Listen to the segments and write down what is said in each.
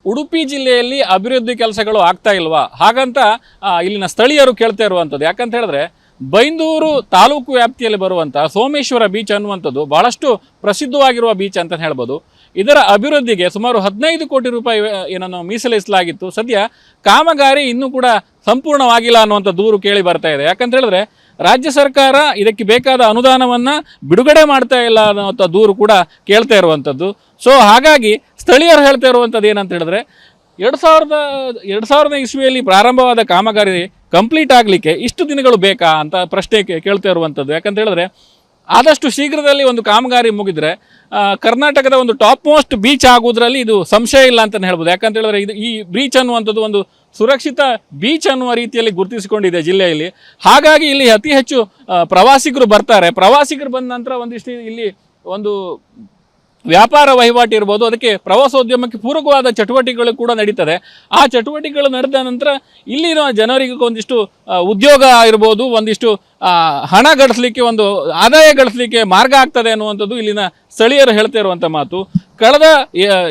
ಉಡುಪಿ ಜಿಲ್ಲೆಯಲ್ಲಿ ಅಭಿವೃದ್ಧಿ ಕೆಲಸಗಳು ಆಗ್ತಾ ಇಲ್ವಾ ಹಾಗಂತ ಇಲ್ಲಿನ ಸ್ಥಳೀಯರು ಕೇಳ್ತಾ ಇರುವಂಥದ್ದು. ಯಾಕಂತ ಹೇಳಿದ್ರೆ ಬೈಂದೂರು ತಾಲೂಕು ವ್ಯಾಪ್ತಿಯಲ್ಲಿ ಬರುವಂಥ ಸೋಮೇಶ್ವರ ಬೀಚ್ ಅನ್ನುವಂಥದ್ದು ಬಹಳಷ್ಟು ಪ್ರಸಿದ್ಧವಾಗಿರುವ ಬೀಚ್ ಅಂತ ಹೇಳ್ಬೋದು. ಇದರ ಅಭಿವೃದ್ಧಿಗೆ ಸುಮಾರು 15 ಕೋಟಿ ರೂಪಾಯಿ ಏನನ್ನು ಮೀಸಲಿಸಲಾಗಿತ್ತು. ಸದ್ಯ ಕಾಮಗಾರಿ ಇನ್ನೂ ಕೂಡ ಸಂಪೂರ್ಣವಾಗಿಲ್ಲ ಅನ್ನುವಂಥ ದೂರು ಕೇಳಿ ಬರ್ತಾ ಇದೆ. ಯಾಕಂತ ಹೇಳಿದ್ರೆ ರಾಜ್ಯ ಸರ್ಕಾರ ಇದಕ್ಕೆ ಬೇಕಾದ ಅನುದಾನವನ್ನು ಬಿಡುಗಡೆ ಮಾಡ್ತಾ ಇಲ್ಲ ಅನ್ನುವಂಥ ದೂರು ಕೂಡ ಕೇಳ್ತಾ ಇರುವಂಥದ್ದು. ಸೊ ಹಾಗಾಗಿ ಸ್ಥಳೀಯರು ಹೇಳ್ತಾ ಇರುವಂಥದ್ದು ಏನಂತ ಹೇಳಿದ್ರೆ 2000 ಇಸ್ವಿಯಲ್ಲಿ ಪ್ರಾರಂಭವಾದ ಕಾಮಗಾರಿ ಕಂಪ್ಲೀಟ್ ಆಗಲಿಕ್ಕೆ ಇಷ್ಟು ದಿನಗಳು ಬೇಕಾ ಅಂತ ಪ್ರಶ್ನೆ ಕೇಳ್ತಾ ಇರುವಂಥದ್ದು. ಯಾಕಂತ ಹೇಳಿದ್ರೆ ಆದಷ್ಟು ಶೀಘ್ರದಲ್ಲಿ ಒಂದು ಕಾಮಗಾರಿ ಮುಗಿದ್ರೆ ಕರ್ನಾಟಕದ ಒಂದು ಟಾಪ್ ಮೋಸ್ಟ್ ಬೀಚ್ ಆಗುವುದರಲ್ಲಿ ಇದು ಸಂಶಯ ಇಲ್ಲ ಅಂತಲೇ ಹೇಳ್ಬೋದು. ಯಾಕಂತ ಹೇಳಿದ್ರೆ ಈ ಬೀಚ್ ಅನ್ನುವಂಥದ್ದು ಒಂದು ಸುರಕ್ಷಿತ ಬೀಚ್ ಅನ್ನುವ ರೀತಿಯಲ್ಲಿ ಗುರುತಿಸಿಕೊಂಡಿದೆ ಜಿಲ್ಲೆಯಲ್ಲಿ. ಹಾಗಾಗಿ ಇಲ್ಲಿ ಅತಿ ಹೆಚ್ಚು ಪ್ರವಾಸಿಗರು ಬರ್ತಾರೆ. ಪ್ರವಾಸಿಗರು ಬಂದ ನಂತರ ಒಂದಿಷ್ಟು ಇಲ್ಲಿ ಒಂದು ವ್ಯಾಪಾರ ವಹಿವಾಟು ಇರ್ಬೋದು, ಅದಕ್ಕೆ ಪ್ರವಾಸೋದ್ಯಮಕ್ಕೆ ಪೂರಕವಾದ ಚಟುವಟಿಕೆಗಳು ಕೂಡ ನಡೀತದೆ. ಆ ಚಟುವಟಿಕೆಗಳು ನಡೆದ ನಂತರ ಇಲ್ಲಿನ ಜನರಿಗೆ ಒಂದಿಷ್ಟು ಉದ್ಯೋಗ ಇರ್ಬೋದು, ಒಂದಿಷ್ಟು ಹಣ ಗಳಿಸಲಿಕ್ಕೆ, ಒಂದು ಆದಾಯ ಗಳಿಸಲಿಕ್ಕೆ ಮಾರ್ಗ ಆಗ್ತದೆ ಅನ್ನುವಂಥದ್ದು ಇಲ್ಲಿನ ಸ್ಥಳೀಯರು ಹೇಳ್ತಾ ಇರುವಂಥ ಮಾತು. ಕಳೆದ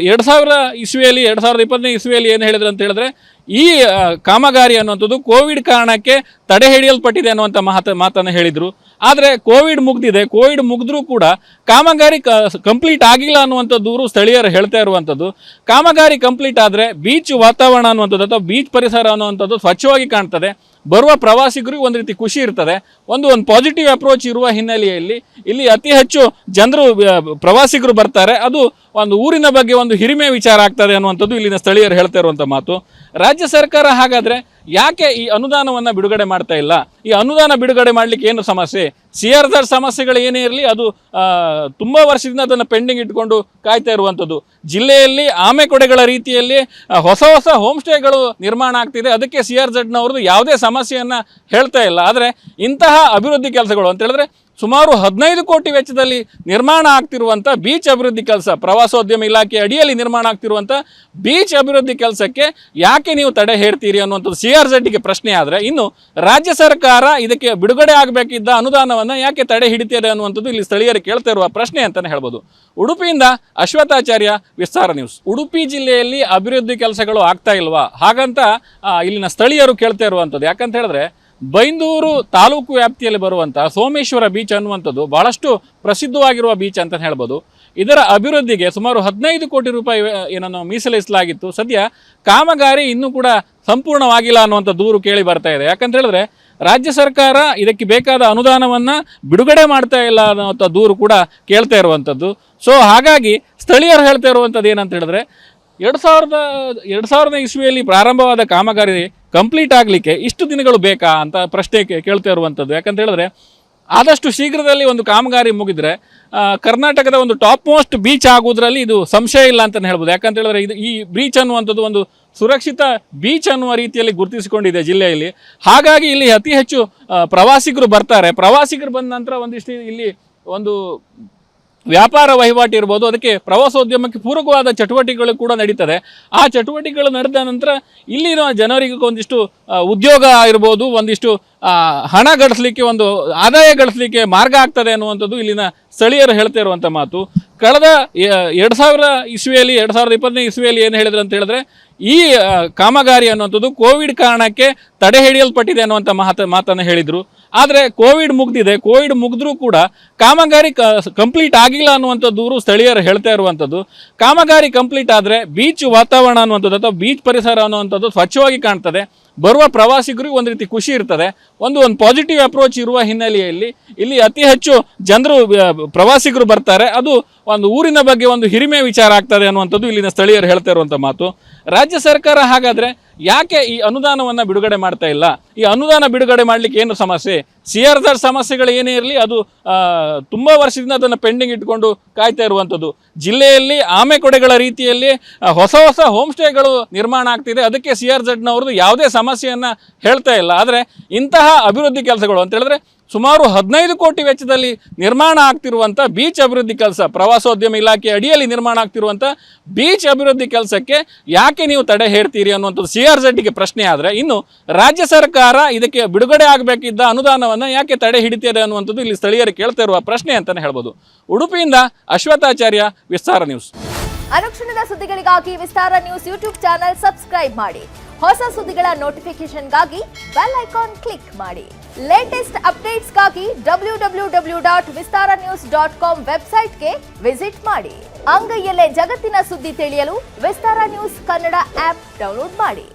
2000 ಇಸ್ವಿಯಲ್ಲಿ 2020 ಇಸ್ವಿಯಲ್ಲಿ ಏನು ಹೇಳಿದ್ರು ಅಂತ ಹೇಳಿದ್ರೆ ಈ ಕಾಮಗಾರಿ ಅನ್ನುವಂಥದ್ದು ಕೋವಿಡ್ ಕಾರಣಕ್ಕೆ ತಡೆ ಹಿಡಿಯಲ್ಪಟ್ಟಿದೆ ಅನ್ನುವಂಥ ಮಾತನ್ನು ಹೇಳಿದರು. ಆದರೆ ಕೋವಿಡ್ ಮುಗ್ದಿದೆ. ಕೋವಿಡ್ ಮುಗಿದ್ರೂ ಕೂಡ ಕಾಮಗಾರಿ ಕಂಪ್ಲೀಟ್ ಆಗಿಲ್ಲ ಅನ್ನುವಂಥ ದೂರು ಸ್ಥಳೀಯರು ಹೇಳ್ತಾ ಇರುವಂಥದ್ದು. ಕಾಮಗಾರಿ ಕಂಪ್ಲೀಟ್ ಆದರೆ ಬೀಚ್ ವಾತಾವರಣ ಅನ್ನುವಂಥದ್ದು ಅಥವಾ ಬೀಚ್ ಪರಿಸರ ಅನ್ನುವಂಥದ್ದು ಸ್ವಚ್ಛವಾಗಿ ಕಾಣ್ತದೆ. ಬರುವ ಪ್ರವಾಸಿಗರಿಗೆ ಒಂದು ರೀತಿ ಖುಷಿ ಇರ್ತದೆ. ಒಂದು ಪಾಸಿಟಿವ್ ಅಪ್ರೋಚ್ ಇರುವ ಹಿನ್ನೆಲೆಯಲ್ಲಿ ಇಲ್ಲಿ ಅತಿ ಹೆಚ್ಚು ಜನರು ಪ್ರವಾಸಿಗರು ಬರ್ತಾರೆ. ಅದು ಒಂದು ಊರಿನ ಬಗ್ಗೆ ಒಂದು ಹಿರಿಮೆ ವಿಚಾರ ಆಗ್ತದೆ ಅನ್ನುವಂಥದ್ದು ಇಲ್ಲಿನ ಸ್ಥಳೀಯರು ಹೇಳ್ತಾ ಇರುವಂಥ ಮಾತು. ರಾಜ್ಯ ಸರ್ಕಾರ ಹಾಗಾದರೆ ಯಾಕೆ ಈ ಅನುದಾನವನ್ನು ಬಿಡುಗಡೆ ಮಾಡ್ತಾ ಇಲ್ಲ? ಈ ಅನುದಾನ ಬಿಡುಗಡೆ ಮಾಡಲಿಕ್ಕೆ ಏನು ಸಮಸ್ಯೆ? CRZ ಸಮಸ್ಯೆಗಳು ಏನೇ ಇರಲಿ ಅದು ತುಂಬ ವರ್ಷದಿಂದ ಅದನ್ನು ಪೆಂಡಿಂಗ್ ಇಟ್ಕೊಂಡು ಕಾಯ್ತಾ ಇರುವಂಥದ್ದು. ಜಿಲ್ಲೆಯಲ್ಲಿ ಆಮೆಕೊಡೆಗಳ ರೀತಿಯಲ್ಲಿ ಹೊಸ ಹೋಮ್ ಸ್ಟೇಗಳು ನಿರ್ಮಾಣ ಆಗ್ತಿದೆ. ಅದಕ್ಕೆ CRZನವ್ರದ್ದು ಯಾವುದೇ ಸಮಸ್ಯೆಯನ್ನು ಹೇಳ್ತಾ ಇಲ್ಲ. ಆದರೆ ಇಂತಹ ಅಭಿವೃದ್ಧಿ ಕೆಲಸಗಳು ಅಂತ ಹೇಳಿದ್ರೆ ಸುಮಾರು 15 ಕೋಟಿ ವೆಚ್ಚದಲ್ಲಿ ನಿರ್ಮಾಣ ಆಗ್ತಿರುವಂಥ ಬೀಚ್ ಅಭಿವೃದ್ಧಿ ಕೆಲಸ, ಪ್ರವಾಸೋದ್ಯಮ ಇಲಾಖೆ ಅಡಿಯಲ್ಲಿ ನಿರ್ಮಾಣ ಆಗ್ತಿರುವಂಥ ಬೀಚ್ ಅಭಿವೃದ್ಧಿ ಕೆಲಸಕ್ಕೆ ಯಾಕೆ ನೀವು ತಡೆ ಹೇರ್ತೀರಿ ಅನ್ನುವಂಥದ್ದು CRZಗೆ ಪ್ರಶ್ನೆ. ಆದರೆ ಇನ್ನು ರಾಜ್ಯ ಸರ್ಕಾರ ಇದಕ್ಕೆ ಬಿಡುಗಡೆ ಆಗಬೇಕಿದ್ದ ಅನುದಾನವನ್ನು ಯಾಕೆ ತಡೆ ಹಿಡಿತಿದೆ ಅನ್ನುವಂಥದ್ದು ಇಲ್ಲಿ ಸ್ಥಳೀಯರು ಕೇಳ್ತಾ ಇರುವ ಪ್ರಶ್ನೆ ಅಂತಲೇ ಹೇಳ್ಬೋದು. ಉಡುಪಿಯಿಂದ ಅಶ್ವಥಾಚಾರ್ಯ, ವಿಸ್ತಾರ ನ್ಯೂಸ್. ಉಡುಪಿ ಜಿಲ್ಲೆಯಲ್ಲಿ ಅಭಿವೃದ್ಧಿ ಕೆಲಸಗಳು ಆಗ್ತಾ ಇಲ್ವಾ ಹಾಗಂತ ಇಲ್ಲಿನ ಸ್ಥಳೀಯರು ಕೇಳ್ತಾ ಇರುವಂಥದ್ದು. ಯಾಕಂತ ಹೇಳಿದ್ರೆ ಬೈಂದೂರು ತಾಲೂಕು ವ್ಯಾಪ್ತಿಯಲ್ಲಿ ಬರುವಂಥ ಸೋಮೇಶ್ವರ ಬೀಚ್ ಅನ್ನುವಂಥದ್ದು ಬಹಳಷ್ಟು ಪ್ರಸಿದ್ಧವಾಗಿರುವ ಬೀಚ್ ಅಂತ ಹೇಳ್ಬೋದು. ಇದರ ಅಭಿವೃದ್ಧಿಗೆ ಸುಮಾರು 15 ಕೋಟಿ ರೂಪಾಯಿ ಏನನ್ನು ಮೀಸಲಿಸಲಾಗಿತ್ತು. ಸದ್ಯ ಕಾಮಗಾರಿ ಇನ್ನೂ ಕೂಡ ಸಂಪೂರ್ಣವಾಗಿಲ್ಲ ಅನ್ನುವಂಥ ದೂರು ಕೇಳಿ ಬರ್ತಾ ಇದೆ. ಯಾಕಂತ ಹೇಳಿದ್ರೆ ರಾಜ್ಯ ಸರ್ಕಾರ ಇದಕ್ಕೆ ಬೇಕಾದ ಅನುದಾನವನ್ನು ಬಿಡುಗಡೆ ಮಾಡ್ತಾ ಇಲ್ಲ ಅನ್ನುವಂಥ ದೂರು ಕೂಡ ಕೇಳ್ತಾ ಇರುವಂಥದ್ದು. ಸೊ ಹಾಗಾಗಿ ಸ್ಥಳೀಯರು ಹೇಳ್ತಾ ಇರುವಂಥದ್ದು ಏನಂತ ಹೇಳಿದ್ರೆ 2000 ಇಸ್ವಿಯಲ್ಲಿ ಪ್ರಾರಂಭವಾದ ಕಾಮಗಾರಿ ಕಂಪ್ಲೀಟ್ ಆಗಲಿಕ್ಕೆ ಇಷ್ಟು ದಿನಗಳು ಬೇಕಾ ಅಂತ ಪ್ರಶ್ನೆ ಕೇಳ್ತಾ ಇರುವಂಥದ್ದು. ಯಾಕಂತ ಹೇಳಿದ್ರೆ ಆದಷ್ಟು ಶೀಘ್ರದಲ್ಲಿ ಒಂದು ಕಾಮಗಾರಿ ಮುಗಿದ್ರೆ ಕರ್ನಾಟಕದ ಒಂದು ಟಾಪ್ ಮೋಸ್ಟ್ ಬೀಚ್ ಆಗುವುದರಲ್ಲಿ ಇದು ಸಂಶಯ ಇಲ್ಲ ಅಂತಲೇ ಹೇಳ್ಬೋದು. ಯಾಕಂತ ಹೇಳಿದ್ರೆ ಈ ಬೀಚ್ ಅನ್ನುವಂಥದ್ದು ಒಂದು ಸುರಕ್ಷಿತ ಬೀಚ್ ಅನ್ನುವ ರೀತಿಯಲ್ಲಿ ಗುರುತಿಸಿಕೊಂಡಿದೆ ಜಿಲ್ಲೆಯಲ್ಲಿ. ಹಾಗಾಗಿ ಇಲ್ಲಿ ಅತಿ ಹೆಚ್ಚು ಪ್ರವಾಸಿಗರು ಬರ್ತಾರೆ. ಪ್ರವಾಸಿಗರು ಬಂದ ನಂತರ ಒಂದಿಷ್ಟು ಇಲ್ಲಿ ಒಂದು ವ್ಯಾಪಾರ ವಹಿವಾಟು ಇರ್ಬೋದು, ಅದಕ್ಕೆ ಪ್ರವಾಸೋದ್ಯಮಕ್ಕೆ ಪೂರಕವಾದ ಚಟುವಟಿಕೆಗಳು ಕೂಡ ನಡೀತದೆ. ಆ ಚಟುವಟಿಕೆಗಳು ನಡೆದ ನಂತರ ಇಲ್ಲಿನ ಜನರಿಗೆ ಒಂದಿಷ್ಟು ಉದ್ಯೋಗ ಇರ್ಬೋದು, ಒಂದಿಷ್ಟು ಹಣ ಗಳಿಸಲಿಕ್ಕೆ, ಒಂದು ಆದಾಯ ಗಳಿಸಲಿಕ್ಕೆ ಮಾರ್ಗ ಆಗ್ತದೆ ಅನ್ನುವಂಥದ್ದು ಇಲ್ಲಿನ ಸ್ಥಳೀಯರು ಹೇಳ್ತಾ ಇರುವಂಥ ಮಾತು. ಕಳೆದ 2000 ಇಸ್ವಿಯಲ್ಲಿ 2020 ಇಸ್ವಿಯಲ್ಲಿ ಏನು ಹೇಳಿದ್ರು ಅಂತ ಹೇಳಿದ್ರೆ ಈ ಕಾಮಗಾರಿ ಅನ್ನುವಂಥದ್ದು ಕೋವಿಡ್ ಕಾರಣಕ್ಕೆ ತಡೆ ಹಿಡಿಯಲ್ಪಟ್ಟಿದೆ ಅನ್ನುವಂಥ ಮಾತನ್ನು ಹೇಳಿದರು. ಆದರೆ ಕೋವಿಡ್ ಮುಗ್ದಿದೆ. ಕೋವಿಡ್ ಮುಗಿದ್ರೂ ಕೂಡ ಕಾಮಗಾರಿ ಕಂಪ್ಲೀಟ್ ಆಗಿಲ್ಲ ಅನ್ನುವಂಥ ದೂರು ಸ್ಥಳೀಯರು ಹೇಳ್ತಾ ಇರುವಂಥದ್ದು. ಕಾಮಗಾರಿ ಕಂಪ್ಲೀಟ್ ಆದರೆ ಬೀಚ್ ವಾತಾವರಣ ಅನ್ನುವಂಥದ್ದು ಅಥವಾ ಬೀಚ್ ಪರಿಸರ ಅನ್ನುವಂಥದ್ದು ಸ್ವಚ್ಛವಾಗಿ ಕಾಣ್ತದೆ. ಬರುವ ಪ್ರವಾಸಿಗರಿಗೆ ಒಂದು ರೀತಿ ಖುಷಿ ಇರ್ತದೆ. ಒಂದು ಪಾಸಿಟಿವ್ ಅಪ್ರೋಚ್ ಇರುವ ಹಿನ್ನೆಲೆಯಲ್ಲಿ ಇಲ್ಲಿ ಅತಿ ಹೆಚ್ಚು ಜನರು ಪ್ರವಾಸಿಗರು ಬರ್ತಾರೆ. ಅದು ಒಂದು ಊರಿನ ಬಗ್ಗೆ ಒಂದು ಹಿರಿಮೆ ವಿಚಾರ ಆಗ್ತದೆ ಅನ್ನುವಂಥದ್ದು ಇಲ್ಲಿನ ಸ್ಥಳೀಯರು ಹೇಳ್ತಾ ಇರುವಂಥ ಮಾತು. ರಾಜ್ಯ ಸರ್ಕಾರ ಹಾಗಾದರೆ ಯಾಕೆ ಈ ಅನುದಾನವನ್ನು ಬಿಡುಗಡೆ ಮಾಡ್ತಾ ಇಲ್ಲ? ಈ ಅನುದಾನ ಬಿಡುಗಡೆ ಮಾಡಲಿಕ್ಕೆ ಏನು ಸಮಸ್ಯೆ? CRZ ಸಮಸ್ಯೆಗಳು ಏನೇ ಇರಲಿ ಅದು ತುಂಬ ವರ್ಷದಿಂದ ಅದನ್ನು ಪೆಂಡಿಂಗ್ ಇಟ್ಕೊಂಡು ಕಾಯ್ತಾ ಇರುವಂಥದ್ದು. ಜಿಲ್ಲೆಯಲ್ಲಿ ಆಮೆಕೊಡೆಗಳ ರೀತಿಯಲ್ಲಿ ಹೊಸ ಹೋಮ್ ಸ್ಟೇಗಳು ನಿರ್ಮಾಣ ಆಗ್ತಿದೆ. ಅದಕ್ಕೆ CRZನವ್ರದ್ದು ಯಾವುದೇ ಸಮಸ್ಯೆಯನ್ನು ಹೇಳ್ತಾ ಇಲ್ಲ. ಆದರೆ ಇಂತಹ ಅಭಿವೃದ್ಧಿ ಕೆಲಸಗಳು ಅಂತ ಹೇಳಿದ್ರೆ ಸುಮಾರು 15 ಕೋಟಿ ವೆಚ್ಚದಲ್ಲಿ ನಿರ್ಮಾಣ ಆಗ್ತಿರುವಂಥ ಬೀಚ್ ಅಭಿವೃದ್ಧಿ ಕೆಲಸ, ಪ್ರವಾಸೋದ್ಯಮ ಇಲಾಖೆ ಅಡಿಯಲ್ಲಿ ನಿರ್ಮಾಣ ಆಗ್ತಿರುವಂಥ ಬೀಚ್ ಅಭಿವೃದ್ಧಿ ಕೆಲಸಕ್ಕೆ ಯಾಕೆ ನೀವು ತಡೆ ಹೇರ್ತೀರಿ ಅನ್ನುವಂಥದ್ದು CRZಗೆ ಪ್ರಶ್ನೆ. ಆದರೆ ಇನ್ನು ರಾಜ್ಯ ಸರ್ಕಾರ ಇದಕ್ಕೆ ಬಿಡುಗಡೆ ಆಗಬೇಕಿದ್ದ ಅನುದಾನವನ್ನು ಯಾಕೆ ತಡೆ ಹಿಡಿತಿದೆ ಅನ್ನುವಂಥದ್ದು ಇಲ್ಲಿ ಸ್ಥಳೀಯರು ಕೇಳ್ತಾ ಇರುವ ಪ್ರಶ್ನೆ ಅಂತಲೇ ಹೇಳ್ಬೋದು. ಉಡುಪಿಯಿಂದ ಅಶ್ವಥಾಚಾರ್ಯ, ವಿಸ್ತಾರ ನ್ಯೂಸ್. ಅನುಕ್ಷಣದ ಸುದ್ದಿಗಳಿಗಾಗಿ ವಿಸ್ತಾರ ನ್ಯೂಸ್ ಯೂಟ್ಯೂಬ್ ಚಾನೆಲ್ ಸಬ್ಸ್ಕ್ರೈಬ್ ಮಾಡಿ. ಹೊಸ ಸುದ್ದಿಗಳ ನೋಟಿಫಿಕೇಶನ್ಗಾಗಿ ಬೆಲ್ ಐಕಾನ್ ಕ್ಲಿಕ್ ಮಾಡಿ. ಲೇಟೆಸ್ಟ್ ಅಪ್ಡೇಟ್ಸ್ಗಾಗಿ www.vistaranews.com ವೆಬ್ಸೈಟ್ಗೆ ವಿಸಿಟ್ ಮಾಡಿ. ಅಂಗೈಯಲ್ಲೇ ಜಗತ್ತಿನ ಸುದ್ದಿ ತಿಳಿಯಲು ವಿಸ್ತಾರ ನ್ಯೂಸ್ ಕನ್ನಡ ಆಪ್ ಡೌನ್ಲೋಡ್ ಮಾಡಿ.